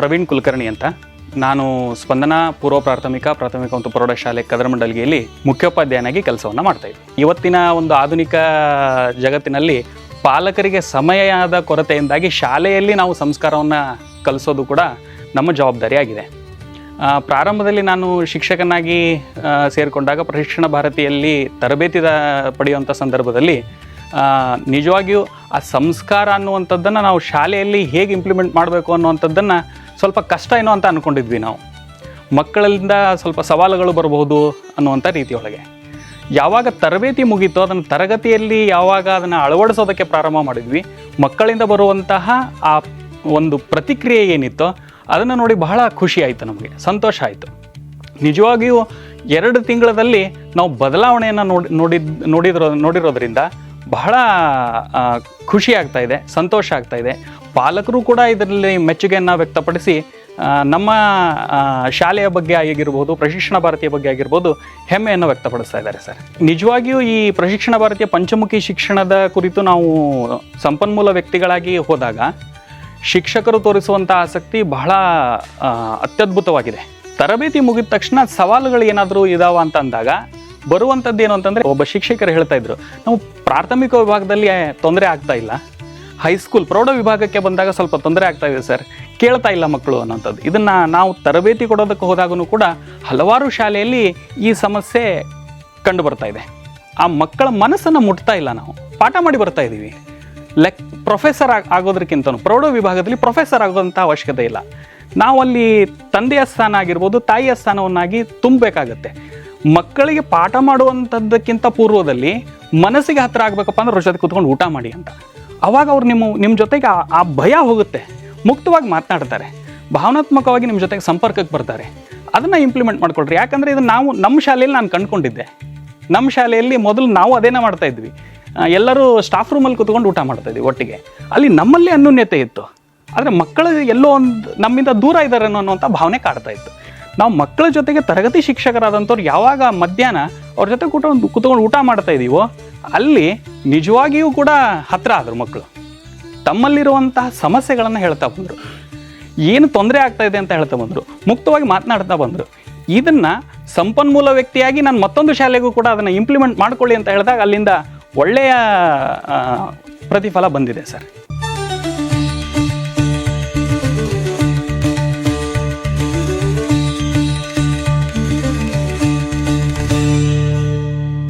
ಪ್ರವೀಣ್ ಕುಲಕರ್ಣಿ ಅಂತ. ನಾನು ಸ್ಪಂದನ ಪೂರ್ವ ಪ್ರಾಥಮಿಕ ಮತ್ತು ಪ್ರೌಢಶಾಲೆ ಕದರಮಂಡಲಗಿಯಲ್ಲಿ ಮುಖ್ಯೋಪಾಧ್ಯಾಯನಾಗಿ ಕೆಲಸವನ್ನು ಮಾಡ್ತಾಯಿದ್ದೆ. ಇವತ್ತಿನ ಒಂದು ಆಧುನಿಕ ಜಗತ್ತಿನಲ್ಲಿ ಪಾಲಕರಿಗೆ ಸಮಯದ ಕೊರತೆಯಿಂದಾಗಿ ಶಾಲೆಯಲ್ಲಿ ನಾವು ಸಂಸ್ಕಾರವನ್ನು ಕಲಿಸೋದು ಕೂಡ ನಮ್ಮ ಜವಾಬ್ದಾರಿಯಾಗಿದೆ. ಪ್ರಾರಂಭದಲ್ಲಿ ನಾನು ಶಿಕ್ಷಕನಾಗಿ ಸೇರಿಕೊಂಡಾಗ ಪ್ರಶಿಕ್ಷಣ ಭಾರತಿಯಲ್ಲಿ ತರಬೇತಿ ಪಡೆಯುವಂಥ ಸಂದರ್ಭದಲ್ಲಿ ನಿಜವಾಗಿಯೂ ಆ ಸಂಸ್ಕಾರ ಅನ್ನುವಂಥದ್ದನ್ನು ನಾವು ಶಾಲೆಯಲ್ಲಿ ಹೇಗೆ ಇಂಪ್ಲಿಮೆಂಟ್ ಮಾಡಬೇಕು ಅನ್ನುವಂಥದ್ದನ್ನು ಸ್ವಲ್ಪ ಕಷ್ಟ ಏನೋ ಅಂತ ಅಂದ್ಕೊಂಡಿದ್ವಿ. ನಾವು ಮಕ್ಕಳಿಂದ ಸ್ವಲ್ಪ ಸವಾಲುಗಳು ಬರಬಹುದು ಅನ್ನುವಂಥ ರೀತಿಯೊಳಗೆ ಯಾವಾಗ ತರಬೇತಿ ಮುಗೀತೋ ಅದನ್ನು ತರಗತಿಯಲ್ಲಿ ಯಾವಾಗ ಅದನ್ನು ಅಳವಡಿಸೋದಕ್ಕೆ ಪ್ರಾರಂಭ ಮಾಡಿದ್ವಿ, ಮಕ್ಕಳಿಂದ ಬರುವಂತಹ ಆ ಒಂದು ಪ್ರತಿಕ್ರಿಯೆ ಏನಿತ್ತೋ ಅದನ್ನು ನೋಡಿ ಬಹಳ ಖುಷಿ ಆಯಿತು, ನಮಗೆ ಸಂತೋಷ ಆಯಿತು. ನಿಜವಾಗಿಯೂ 2 ತಿಂಗಳಲ್ಲಿ ನಾವು ಬದಲಾವಣೆಯನ್ನು ನೋಡಿರೋದ್ರಿಂದ ಬಹಳ ಖುಷಿ ಆಗ್ತಾಯಿದೆ, ಸಂತೋಷ ಆಗ್ತಾಯಿದೆ. ಪಾಲಕರು ಕೂಡ ಇದರಲ್ಲಿ ಮೆಚ್ಚುಗೆಯನ್ನು ವ್ಯಕ್ತಪಡಿಸಿ ನಮ್ಮ ಶಾಲೆಯ ಬಗ್ಗೆ ಆಗಿರ್ಬೋದು, ಪ್ರಶಿಕ್ಷಣ ಭಾರತಿಯ ಬಗ್ಗೆ ಆಗಿರ್ಬೋದು ಹೆಮ್ಮೆಯನ್ನು ವ್ಯಕ್ತಪಡಿಸ್ತಾ ಇದ್ದಾರೆ ಸರ್. ನಿಜವಾಗಿಯೂ ಈ ಪ್ರಶಿಕ್ಷಣ ಭಾರತಿಯ ಪಂಚಮುಖಿ ಶಿಕ್ಷಣದ ಕುರಿತು ನಾವು ಸಂಪನ್ಮೂಲ ವ್ಯಕ್ತಿಗಳಾಗಿ ಹೋದಾಗ ಶಿಕ್ಷಕರು ತೋರಿಸುವಂಥ ಆಸಕ್ತಿ ಬಹಳ ಅತ್ಯದ್ಭುತವಾಗಿದೆ. ತರಬೇತಿ ಮುಗಿದ ತಕ್ಷಣ ಸವಾಲುಗಳು ಏನಾದರೂ ಇದಾವ ಅಂತ ಅಂದಾಗ ಬರುವಂಥದ್ದು ಏನು ಅಂತಂದರೆ, ಒಬ್ಬ ಶಿಕ್ಷಕರು ಹೇಳ್ತಾ ಇದ್ರು, ನಾವು ಪ್ರಾಥಮಿಕ ವಿಭಾಗದಲ್ಲಿ ತೊಂದರೆ ಆಗ್ತಾ ಇಲ್ಲ, ಹೈಸ್ಕೂಲ್ ಪ್ರೌಢ ವಿಭಾಗಕ್ಕೆ ಬಂದಾಗ ಸ್ವಲ್ಪ ತೊಂದರೆ ಆಗ್ತಾ ಇದೆ ಸರ್, ಕೇಳ್ತಾ ಇಲ್ಲ ಮಕ್ಕಳು ಅನ್ನೋಂಥದ್ದು. ಇದನ್ನು ನಾವು ತರಬೇತಿ ಕೊಡೋದಕ್ಕೆ ಹೋದಾಗೂ ಕೂಡ ಹಲವಾರು ಶಾಲೆಯಲ್ಲಿ ಈ ಸಮಸ್ಯೆ ಕಂಡು ಬರ್ತಾ ಇದೆ. ಆ ಮಕ್ಕಳ ಮನಸ್ಸನ್ನು ಮುಟ್ತಾ ಇಲ್ಲ. ನಾವು ಪಾಠ ಮಾಡಿ ಬರ್ತಾ ಇದ್ದೀವಿ, ಪ್ರೊಫೆಸರ್ ಆಗೋದಕ್ಕಿಂತನೂ ಪ್ರೌಢ ವಿಭಾಗದಲ್ಲಿ ಪ್ರೊಫೆಸರ್ ಆಗೋಂಥ ಅವಶ್ಯಕತೆ ಇಲ್ಲ. ನಾವು ಅಲ್ಲಿ ತಂದೆಯ ಸ್ಥಾನ ಆಗಿರ್ಬೋದು, ತಾಯಿಯ ಸ್ಥಾನವನ್ನಾಗಿ ತುಂಬಬೇಕಾಗತ್ತೆ. ಮಕ್ಕಳಿಗೆ ಪಾಠ ಮಾಡುವಂಥದ್ದಕ್ಕಿಂತ ಪೂರ್ವದಲ್ಲಿ ಮನಸ್ಸಿಗೆ ಹತ್ತಿರ ಆಗಬೇಕಪ್ಪ ಅಂದ್ರೆ ಅವ್ರ ಜೊತೆ ಕೂತ್ಕೊಂಡು ಊಟ ಮಾಡಿ ಅಂತ. ಅವಾಗ ಅವ್ರು ನಿಮ್ಮ ಜೊತೆಗೆ ಆ ಭಯ ಹೋಗುತ್ತೆ, ಮುಕ್ತವಾಗಿ ಮಾತನಾಡ್ತಾರೆ, ಭಾವನಾತ್ಮಕವಾಗಿ ನಿಮ್ಮ ಜೊತೆಗೆ ಸಂಪರ್ಕಕ್ಕೆ ಬರ್ತಾರೆ. ಅದನ್ನು ಇಂಪ್ಲಿಮೆಂಟ್ ಮಾಡಿಕೊಡ್ರಿ. ಯಾಕಂದರೆ ಇದು ನಾವು ನಮ್ಮ ಶಾಲೆಯಲ್ಲಿ ನಾನು ಕಂಡುಕೊಂಡಿದ್ದೆ. ನಮ್ಮ ಶಾಲೆಯಲ್ಲಿ ಮೊದಲು ನಾವು ಅದೇನೇ ಮಾಡ್ತಾ ಇದ್ವಿ, ಎಲ್ಲರೂ ಸ್ಟಾಫ್ ರೂಮಲ್ಲಿ ಕೂತ್ಕೊಂಡು ಊಟ ಮಾಡ್ತಾಯಿದ್ವಿ ಒಟ್ಟಿಗೆ. ಅಲ್ಲಿ ನಮ್ಮಲ್ಲಿ ಅನ್ಯೋನ್ಯತೆ ಇತ್ತು. ಆದರೆ ಮಕ್ಕಳು ಎಲ್ಲೋ ಒಂದು ನಮ್ಮಿಂದ ದೂರ ಇದ್ದಾರೆ ಅನ್ನೋಂಥ ಭಾವನೆ ಕಾಡ್ತಾ ಇತ್ತು. ನಾವು ಮಕ್ಕಳ ಜೊತೆಗೆ ತರಗತಿ ಶಿಕ್ಷಕರಾದಂಥವ್ರು ಯಾವಾಗ ಮಧ್ಯಾಹ್ನ ಅವ್ರ ಜೊತೆ ಕೂತ್ಕೊಂಡು ಊಟ ಮಾಡ್ತಾ ಇದ್ದೀವೋ ಅಲ್ಲಿ ನಿಜವಾಗಿಯೂ ಕೂಡ ಹತ್ತಿರ ಆದರು ಮಕ್ಕಳು. ತಮ್ಮಲ್ಲಿರುವಂತಹ ಸಮಸ್ಯೆಗಳನ್ನು ಹೇಳ್ತಾ ಬಂದರು, ಏನು ತೊಂದರೆ ಆಗ್ತಾ ಇದೆ ಅಂತ ಹೇಳ್ತಾ ಬಂದರು, ಮುಕ್ತವಾಗಿ ಮಾತನಾಡ್ತಾ ಬಂದರು. ಇದನ್ನು ಸಂಪನ್ಮೂಲ ವ್ಯಕ್ತಿಯಾಗಿ ನಾನು ಮತ್ತೊಂದು ಶಾಲೆಗೂ ಕೂಡ ಅದನ್ನು ಇಂಪ್ಲಿಮೆಂಟ್ ಮಾಡ್ಕೊಳ್ಳಿ ಅಂತ ಹೇಳಿದಾಗ ಅಲ್ಲಿಂದ ಒಳ್ಳೆಯ ಪ್ರತಿಫಲ ಬಂದಿದೆ ಸರ್.